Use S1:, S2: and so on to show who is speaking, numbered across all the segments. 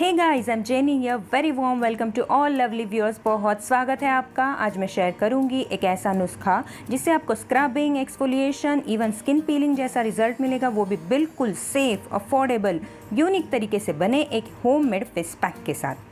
S1: Hey guys, I am Jenny here. Very warm welcome to all lovely viewers. बहुत स्वागत है आपका। आज मैं शेयर करूंगी एक ऐसा नुस्खा जिससे आपको scrubbing, exfoliation, even skin piling जैसा रिजल्ट मिलेगा, वो भी बिल्कुल सेफ, अफोर्डेबल, यूनिक तरीके से बने एक होममेड फेस पैक के साथ।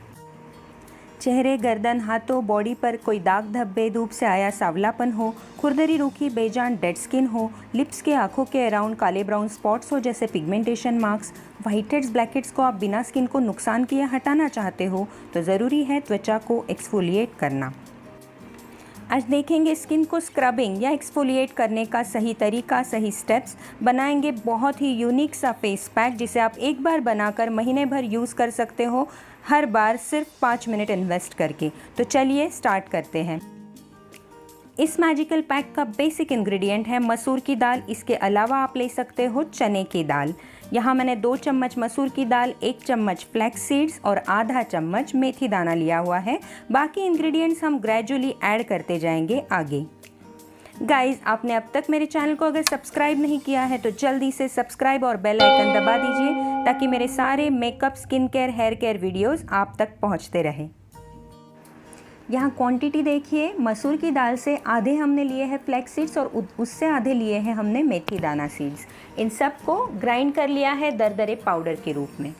S1: चेहरे, गर्दन, हाथों, बॉडी पर कोई दाग धब्बे, धूप से आया सांवलापन हो, खुरदरी, रूखी, बेजान डेड स्किन हो, लिप्स के, आंखों के अराउंड काले ब्राउन स्पॉट्स हो जैसे pigmentation marks, white heads, black heads को आप बिना स्किन को नुकसान किए हटाना चाहते हो तो ज़रूरी है त्वचा को एक्सफोलिएट करना। आज देखेंगे स्किन को स्क्रबिंग या एक्सफोलिएट करने का सही तरीका, सही स्टेप्स। बनाएंगे बहुत ही यूनिक सा फेस पैक जिसे आप एक बार बनाकर महीने भर यूज़ कर सकते हो, हर बार सिर्फ 5 मिनट इन्वेस्ट करके। तो चलिए स्टार्ट करते हैं। इस मैजिकल पैक का बेसिक इंग्रेडिएंट है मसूर की दाल। इसके अलावा आप ले सकते हो चने की दाल। यहाँ मैंने 2 चम्मच मसूर की दाल, 1 चम्मच फ्लैक्स सीड्स और आधा चम्मच मेथी दाना लिया हुआ है। बाकी इंग्रेडिएंट्स हम ग्रेजुअली ऐड करते जाएंगे आगे। गाइस, आपने अब तक मेरे चैनल को अगर सब्सक्राइब नहीं किया है तो जल्दी से सब्सक्राइब और बेल आइकन दबा दीजिए ताकि मेरे सारे makeup, skin care, hair care videos आप तक पहुंचते रहें। यहाँ क्वांटिटी देखिए, मसूर की दाल से आधे हमने लिए हैं फ्लैक्स सीड्स और उससे आधे लिए हैं हमने मेथी दाना सीड्स। इन सब को ग्राइंड कर लिया है दरदरे पाउडर के रूप में।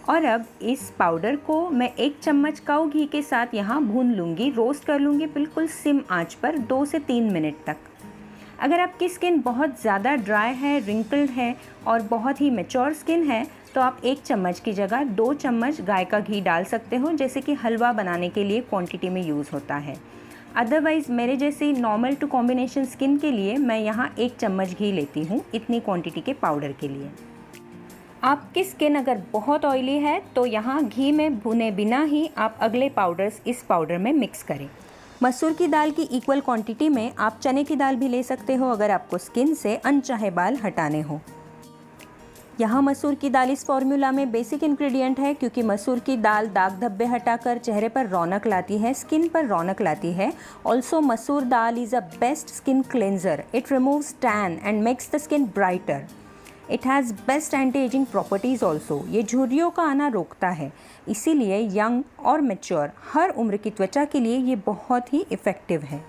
S1: और अब इस पाउडर को मैं 1 चम्मच काऊ घी के साथ यहाँ भून लूँगी, रोस्ट कर लूँगी बिल्कुल सिम आंच पर 2 से 3 मिनट तक। अगर आपकी स्किन बहुत ज़्यादा ड्राई है, रिंकल्ड है और बहुत ही मैच्योर स्किन है तो आप 1 चम्मच की जगह 2 चम्मच गाय का घी डाल सकते हो, जैसे कि हलवा बनाने के लिए क्वांटिटी में यूज़ होता है। अदरवाइज़ मेरे जैसी नॉर्मल टू कॉम्बिनेशन स्किन के लिए मैं यहाँ 1 चम्मच घी लेती हूँ इतनी क्वांटिटी के पाउडर के लिए। आपकी स्किन अगर बहुत ऑयली है तो यहाँ घी में भुने बिना ही आप अगले पाउडर्स इस पाउडर में मिक्स करें। मसूर की दाल की इक्वल क्वांटिटी में आप चने की दाल भी ले सकते हो अगर आपको स्किन से अनचाहे बाल हटाने हो। यहाँ मसूर की दाल इस फॉर्मूला में बेसिक इंग्रेडिएंट है क्योंकि मसूर की दाल दाग धब्बे हटाकर चेहरे पर रौनक लाती है, स्किन पर रौनक लाती है। Also masoor dal is a best skin cleanser. It removes tan and makes the skin brighter. It has best anti ageing properties also. ये झुर्रियों का आना रोकता है, इसीलिए यंग और मैच्योर हर उम्र की त्वचा के लिए ये बहुत ही इफ़ेक्टिव है।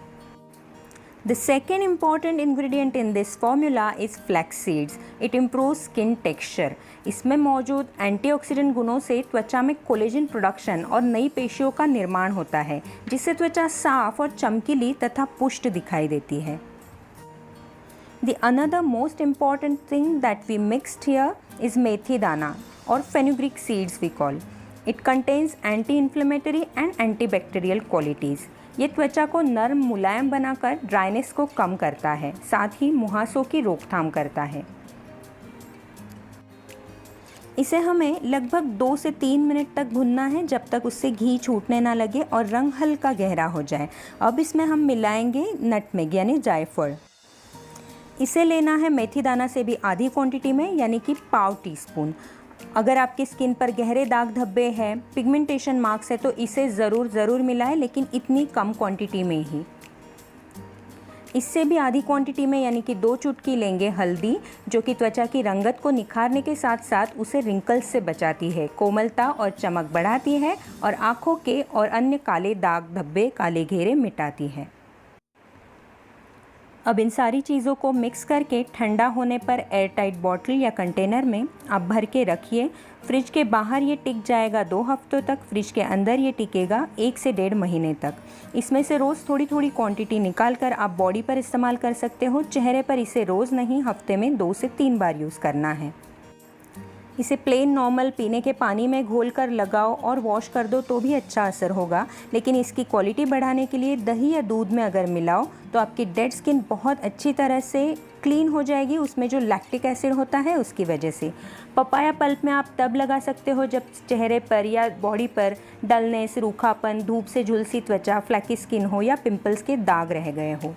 S1: The second important ingredient in this formula is flax seeds. It improves skin texture. इसमें मौजूद एंटीऑक्सीडेंट गुणों से त्वचा में कोलेजन प्रोडक्शन और नई पेशियों का निर्माण होता है, जिससे त्वचा साफ और चमकीली तथा पुष्ट दिखाई देती है। The another most important thing that we mixed here is मेथी दाना और fenugreek seeds we call. It contains anti-inflammatory and antibacterial qualities. ये त्वचा को नर्म, मुलायम बनाकर ड्राइनेस को कम करता है, साथ ही मुहासों की रोकथाम करता है। इसे हमें लगभग 2 से 3 मिनट तक भूनना है जब तक उससे घी छूटने ना लगे और रंग हल्का गहरा हो जाए। अब इसमें हम मिलाएंगे नटमेग यानी जायफल। इसे लेना है मेथी दाना से भी आधी क्वांटिटी में, यानी कि पाव टीस्पून। अगर आपकी स्किन पर गहरे दाग धब्बे हैं, पिगमेंटेशन मार्क्स है तो इसे ज़रूर मिलाएं, लेकिन इतनी कम क्वांटिटी में ही। इससे भी आधी क्वांटिटी में यानी कि 2 चुटकी लेंगे हल्दी, जो कि त्वचा की रंगत को निखारने के साथ साथ उसे रिंकल्स से बचाती है, कोमलता और चमक बढ़ाती है और आँखों के और अन्य काले दाग धब्बे, काले घेरे मिटाती है। अब इन सारी चीज़ों को मिक्स करके ठंडा होने पर एयर टाइट बॉटल या कंटेनर में आप भर के रखिए। फ्रिज के बाहर ये टिक जाएगा 2 हफ्तों तक, फ्रिज के अंदर ये टिकेगा 1 से 1.5 महीने तक। इसमें से रोज़ थोड़ी थोड़ी क्वांटिटी निकाल कर आप बॉडी पर इस्तेमाल कर सकते हो। चेहरे पर इसे रोज़ नहीं, हफ्ते में 2 से 3 बार यूज़ करना है। इसे प्लेन नॉर्मल पीने के पानी में घोल कर लगाओ और वॉश कर दो तो भी अच्छा असर होगा, लेकिन इसकी क्वालिटी बढ़ाने के लिए दही या दूध में अगर मिलाओ तो आपकी डेड स्किन बहुत अच्छी तरह से क्लीन हो जाएगी, उसमें जो लैक्टिक एसिड होता है उसकी वजह से। पपाया पल्प में आप तब लगा सकते हो जब चेहरे पर या बॉडी पर डलनेस, रूखापन, धूप से झुलसी त्वचा, फ्लैकी स्किन हो या पिंपल्स के दाग रह गए हो।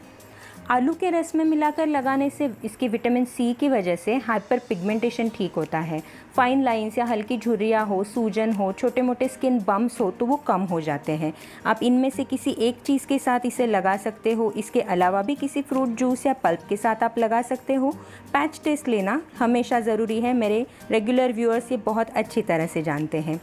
S1: आलू के रस में मिलाकर लगाने से इसकी विटामिन सी की वजह से हाइपर पिगमेंटेशन ठीक होता है। फाइन लाइंस या हल्की झुर्रियाँ हो, सूजन हो, छोटे मोटे स्किन बम्प्स हो तो वो कम हो जाते हैं। आप इनमें से किसी एक चीज़ के साथ इसे लगा सकते हो। इसके अलावा भी किसी फ्रूट जूस या पल्प के साथ आप लगा सकते हो। पैच टेस्ट लेना हमेशा ज़रूरी है, मेरे रेगुलर व्यूअर्स ये बहुत अच्छी तरह से जानते हैं।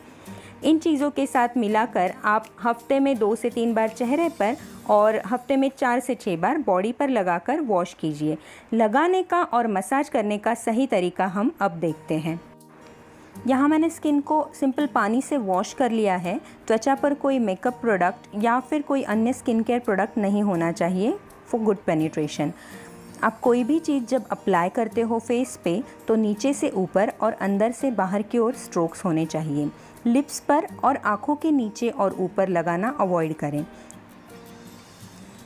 S1: इन चीज़ों के साथ मिलाकर आप हफ्ते में 2 से 3 बार चेहरे पर और हफ्ते में 4 से 6 बार बॉडी पर लगाकर वॉश कीजिए। लगाने का और मसाज करने का सही तरीका हम अब देखते हैं। यहाँ मैंने स्किन को सिंपल पानी से वॉश कर लिया है। त्वचा पर कोई मेकअप प्रोडक्ट या फिर कोई अन्य स्किन केयर प्रोडक्ट नहीं होना चाहिए फॉर गुड पेनिट्रेशन। आप कोई भी चीज़ जब अप्लाई करते हो फेस पे तो नीचे से ऊपर और अंदर से बाहर की ओर स्ट्रोक्स होने चाहिए। लिप्स पर और आँखों के नीचे और ऊपर लगाना अवॉइड करें।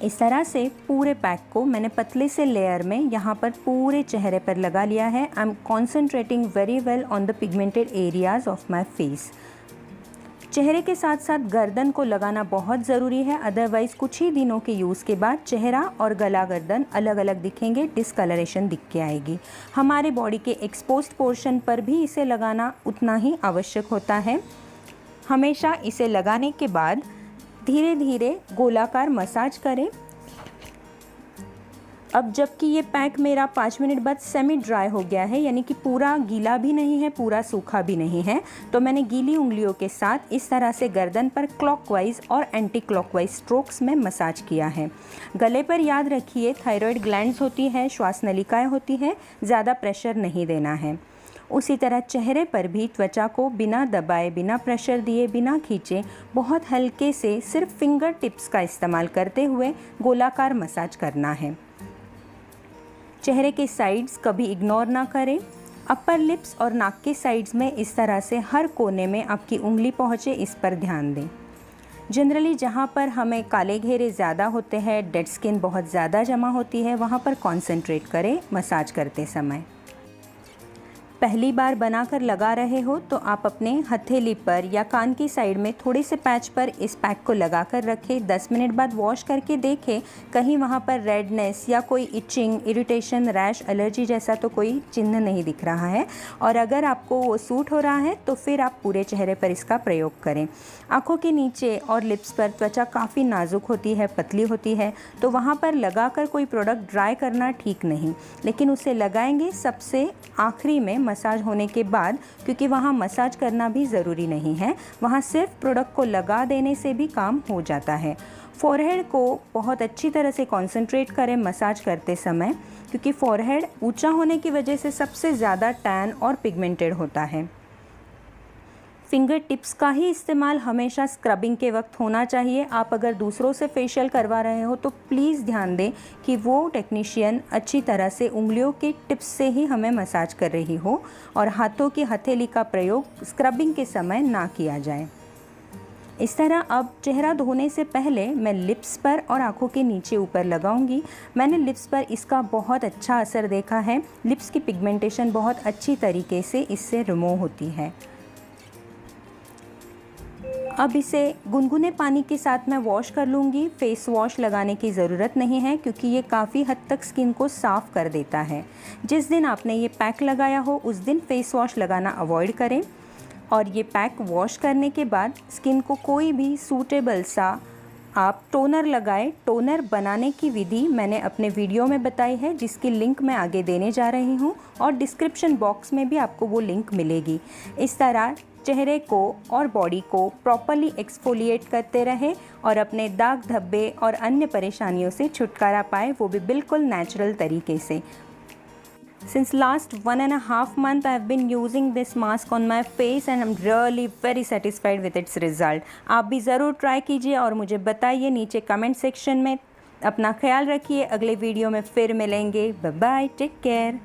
S1: इस तरह से पूरे पैक को मैंने पतले से लेयर में यहाँ पर पूरे चेहरे पर लगा लिया है। I am concentrating very well on the pigmented areas of my face. चेहरे के साथ साथ गर्दन को लगाना बहुत ज़रूरी है, अदरवाइज़ कुछ ही दिनों के यूज़ के बाद चेहरा और गला गर्दन अलग अलग दिखेंगे, डिस्कलरेशन दिख के आएगी। हमारे बॉडी के एक्सपोज्ड पोर्शन पर भी इसे लगाना उतना ही आवश्यक होता है। हमेशा इसे लगाने के बाद धीरे धीरे गोलाकार मसाज करें। अब जबकि ये पैक मेरा 5 मिनट बाद सेमी ड्राई हो गया है, यानी कि पूरा गीला भी नहीं है पूरा सूखा भी नहीं है, तो मैंने गीली उंगलियों के साथ इस तरह से गर्दन पर क्लॉकवाइज और एंटी क्लॉकवाइज स्ट्रोक्स में मसाज किया है। गले पर याद रखिए थायराइड ग्लैंड्स होती है, श्वास नलिकाएँ होती हैं, ज़्यादा प्रेशर नहीं देना है। उसी तरह चेहरे पर भी त्वचा को बिना दबाए, बिना प्रेशर दिए, बिना खींचे बहुत हल्के से सिर्फ फिंगर टिप्स का इस्तेमाल करते हुए गोलाकार मसाज करना है। चेहरे के साइड्स कभी इग्नोर ना करें। अपर लिप्स और नाक के साइड्स में इस तरह से हर कोने में आपकी उंगली पहुँचे, इस पर ध्यान दें। जनरली जहाँ पर हमें काले घेरे ज़्यादा होते हैं, डेड स्किन बहुत ज़्यादा जमा होती है, वहाँ पर कॉन्सेंट्रेट करें मसाज करते समय। पहली बार बनाकर लगा रहे हो तो आप अपने हथेली पर या कान की साइड में थोड़े से पैच पर इस पैक को लगा कर रखें। 10 मिनट बाद वॉश करके देखें कहीं वहाँ पर रेडनेस या कोई इचिंग, इरिटेशन, रैश, एलर्जी जैसा तो कोई चिन्ह नहीं दिख रहा है। और अगर आपको वो सूट हो रहा है तो फिर आप पूरे चेहरे पर इसका प्रयोग करें। आँखों के नीचे और लिप्स पर त्वचा काफ़ी नाजुक होती है, पतली होती है, तो वहाँ पर लगाकर कोई प्रोडक्ट ड्राई करना ठीक नहीं, लेकिन उसे लगाएंगे सबसे आखिरी में मसाज होने के बाद, क्योंकि वहाँ मसाज करना भी ज़रूरी नहीं है, वहाँ सिर्फ प्रोडक्ट को लगा देने से भी काम हो जाता है। फोरहेड को बहुत अच्छी तरह से कंसंट्रेट करें मसाज करते समय, क्योंकि फोरहेड ऊंचा होने की वजह से सबसे ज़्यादा टैन और पिगमेंटेड होता है। फिंगर टिप्स का ही इस्तेमाल हमेशा स्क्रबिंग के वक्त होना चाहिए। आप अगर दूसरों से फेशियल करवा रहे हो तो प्लीज़ ध्यान दें कि वो टेक्नीशियन अच्छी तरह से उंगलियों के टिप्स से ही हमें मसाज कर रही हो और हाथों की हथेली का प्रयोग स्क्रबिंग के समय ना किया जाए। इस तरह अब चेहरा धोने से पहले मैं लिप्स पर और आँखों के नीचे ऊपर लगाऊंगी। मैंने लिप्स पर इसका बहुत अच्छा असर देखा है। लिप्स की पिगमेंटेशन बहुत अच्छी तरीके से इससे रिमूव होती है। अब इसे गुनगुने पानी के साथ मैं वॉश कर लूँगी। फेस वॉश लगाने की ज़रूरत नहीं है क्योंकि ये काफ़ी हद तक स्किन को साफ़ कर देता है। जिस दिन आपने ये पैक लगाया हो उस दिन फेस वॉश लगाना अवॉइड करें और ये पैक वॉश करने के बाद स्किन को कोई भी सूटेबल सा आप टोनर लगाएं। टोनर बनाने की विधि मैंने अपने वीडियो में बताई है, जिसकी लिंक मैं आगे देने जा रही हूँ और डिस्क्रिप्शन बॉक्स में भी आपको वो लिंक मिलेगी। इस तरह चेहरे को और बॉडी को प्रॉपरली एक्सफोलिएट करते रहें और अपने दाग धब्बे और अन्य परेशानियों से छुटकारा पाए, वो भी बिल्कुल नेचुरल तरीके से। Since last 1.5 months I have been using this mask on my face and I'm really very satisfied with its result. आप भी ज़रूर ट्राई कीजिए और मुझे बताइए नीचे कमेंट सेक्शन में। अपना ख्याल रखिए, अगले वीडियो में फिर मिलेंगे। Bye bye, take care.